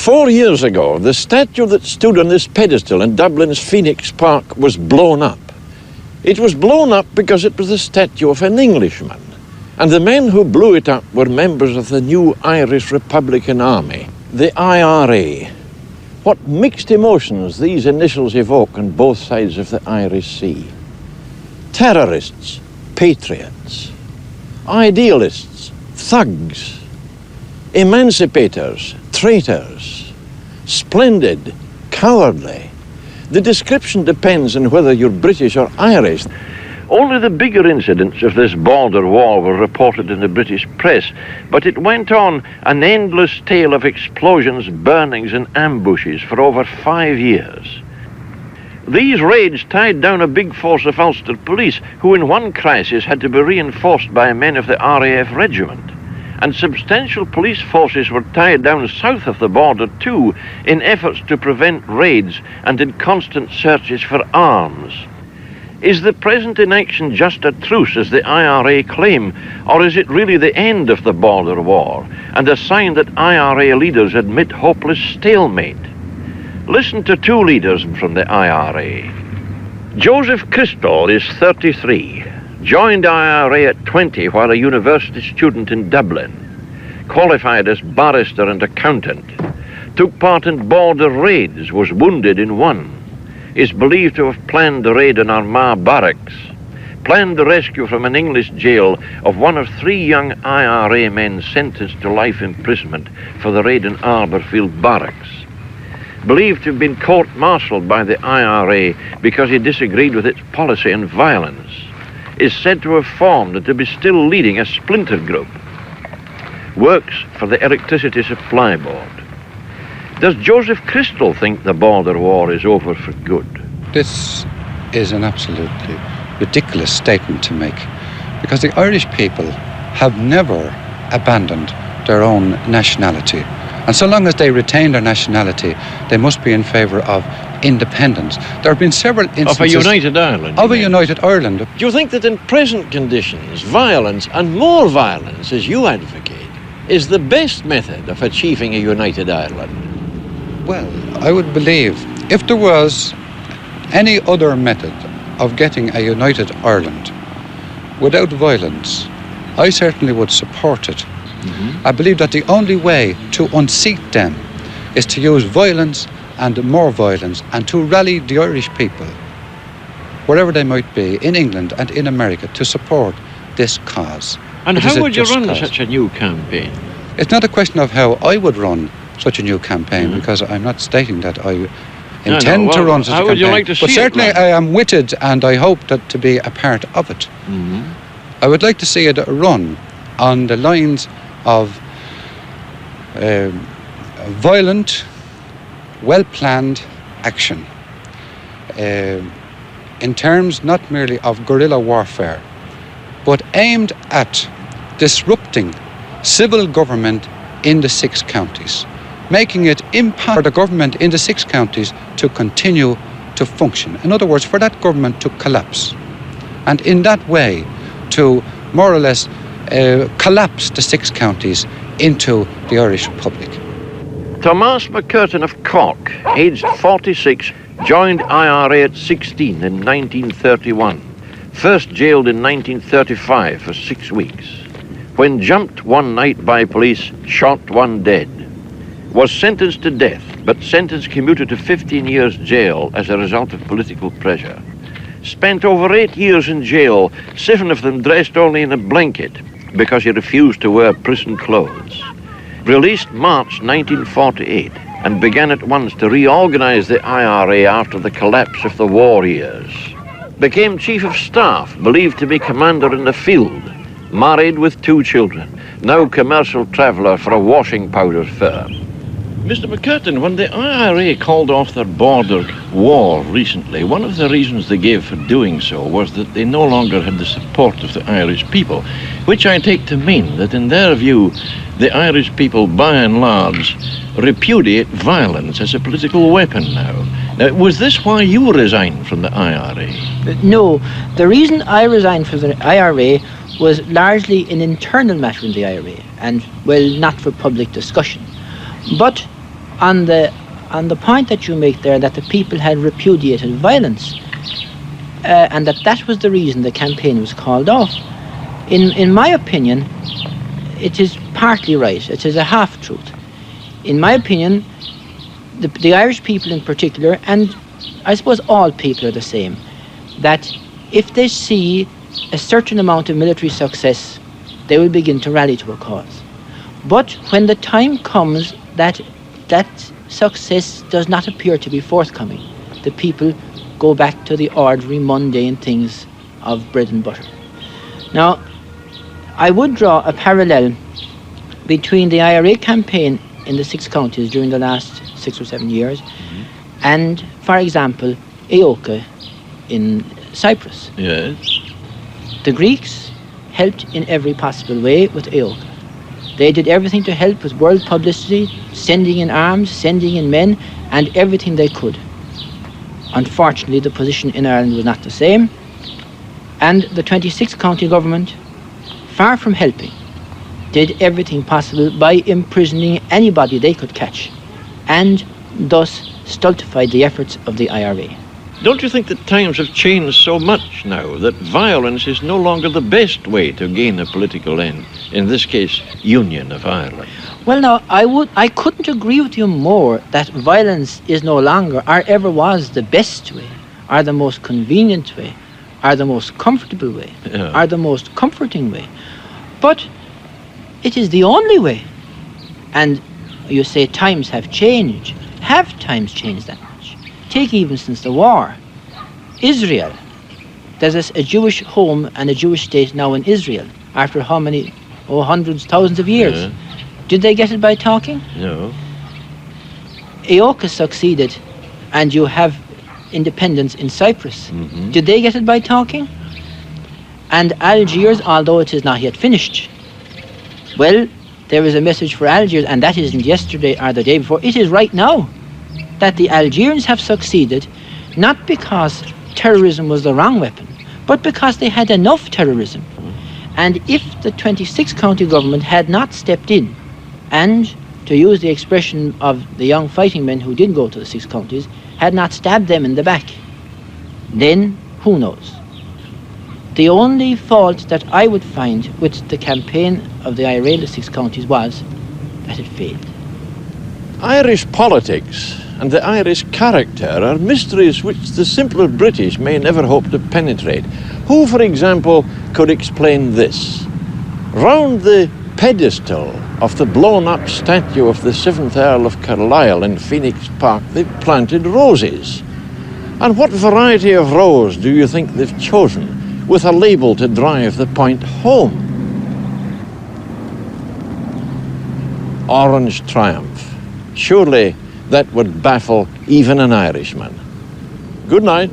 4 years ago, the statue that stood on this pedestal in Dublin's Phoenix Park was blown up. It was blown up because it was the statue of an Englishman, and the men who blew it up were members of the new Irish Republican Army, the IRA. What mixed emotions these initials evoke on both sides of the Irish Sea. Terrorists, patriots, idealists, thugs, emancipators, traitors, splendid, cowardly. The description depends on whether you're British or Irish. Only the bigger incidents of this border war were reported in the British press, but it went on an endless tale of explosions, burnings and ambushes for over 5 years. These raids tied down a big force of Ulster police, who in one crisis had to be reinforced by men of the RAF regiment. And substantial police forces were tied down south of the border too, in efforts to prevent raids and in constant searches for arms. Is the present inaction just a truce, as the IRA claim, or is it really the end of the border war, and a sign that IRA leaders admit hopeless stalemate? Listen to two leaders from the IRA. Joseph Christle is 33, joined IRA at 20 while a university student in Dublin, qualified as barrister and accountant, took part in border raids, was wounded in one, is believed to have planned the raid on Armagh barracks, planned the rescue from an English jail of one of 3 young IRA men sentenced to life imprisonment for the raid on Arborfield barracks, believed to have been court-martialed by the IRA because he disagreed with its policy on violence, is said to have formed and to be still leading a splinter group, works for the Electricity Supply Board. Does Joseph Christle think the border war is over for good? This is an absolutely ridiculous statement to make, because the Irish people have never abandoned their own nationality. And so long as they retain their nationality, they must be in favour of independence. There have been several instances... Of a united Ireland. Of a united Ireland. Do you think that in present conditions, violence, and more violence, as you advocate, is the best method of achieving a united Ireland? Well, I would believe if there was any other method of getting a united Ireland without violence, I certainly would support it. I believe that the only way to unseat them is to use violence and more violence, and to rally the Irish people, wherever they might be, in England and in America, to support this cause. And how would you run such a new campaign? It's not a question of how I would run such a new campaign, because I'm not stating that I intend to run such a campaign. How would you like to see it? But certainly I am with it, and I hope that to be a part of it. I would like to see it run on the lines of violent, well-planned action, in terms not merely of guerrilla warfare, but aimed at disrupting civil government in the 6 counties, making it impossible for the government in the 6 counties to continue to function. In other words, for that government to collapse, and in that way to more or less collapse the 6 counties into the Irish Republic. Thomas MacCuartain of Cork, aged 46, joined IRA at 16 in 1931. First jailed in 1935 for 6 weeks. When jumped one night by police, shot one dead. Was sentenced to death, but sentence commuted to 15 years jail as a result of political pressure. Spent over 8 years in jail, 7 of them dressed only in a blanket because he refused to wear prison clothes. Released March 1948 and began at once to reorganize the IRA after the collapse of the war years. Became chief of staff, believed to be commander in the field. Married with 2 children, now commercial traveller for a washing powder firm. Mr. MacCuartain, when the IRA called off their border war recently, one of the reasons they gave for doing so was that they no longer had the support of the Irish people, which I take to mean that in their view, the Irish people, by and large, repudiate violence as a political weapon now. Now, was this why you resigned from the IRA? No, the reason I resigned from the IRA was largely an internal matter in the IRA, and, well, not for public discussion. But on the point that you make there, that the people had repudiated violence, and that was the reason the campaign was called off. In my opinion, it is partly right. It is a half-truth. In my opinion, the Irish people in particular, and I suppose all people are the same, that if they see a certain amount of military success, they will begin to rally to a cause. But when the time comes that success does not appear to be forthcoming, the people go back to the ordinary, mundane things of bread and butter. Now, I would draw a parallel between the IRA campaign in the 6 counties during the last 6 or 7 years and, for example, Aoka in Cyprus. Yes. The Greeks helped in every possible way with Aoka. They did everything to help with world publicity, sending in arms, sending in men, and everything they could. Unfortunately, the position in Ireland was not the same, and the 26th county government, far from helping, did everything possible by imprisoning anybody they could catch, and thus stultified the efforts of the IRA. Don't you think that times have changed so much now that violence is no longer the best way to gain a political end? In this case, Union of Ireland. Well, now, I couldn't agree with you more that violence is no longer, or ever was, the best way, or the most convenient way, or the most comfortable way, or the most comforting way. But it is the only way. And you say times have changed. Have times changed that much? Take even since the war. Israel. There's a Jewish home and a Jewish state now in Israel. After how many? Oh, hundreds, thousands of years. Yeah. Did they get it by talking? No. Aoka succeeded, and you have independence in Cyprus. Mm-hmm. Did they get it by talking? And Algiers, although it is not yet finished, well, there is a message for Algiers, and that isn't yesterday or the day before. It is right now that the Algerians have succeeded, not because terrorism was the wrong weapon, but because they had enough terrorism. And if the 26th county government had not stepped in, and, to use the expression of the young fighting men who did go to the 6 counties, had not stabbed them in the back, then who knows? The only fault that I would find with the campaign of the IRA in the 6 counties was that it failed. Irish politics and the Irish character are mysteries which the simpler British may never hope to penetrate. Who, for example, could explain this? Round the pedestal of the blown-up statue of the 7th Earl of Carlisle in Phoenix Park, they've planted roses. And what variety of rose do you think they've chosen, with a label to drive the point home? Orange triumph. Surely that would baffle even an Irishman. Good night.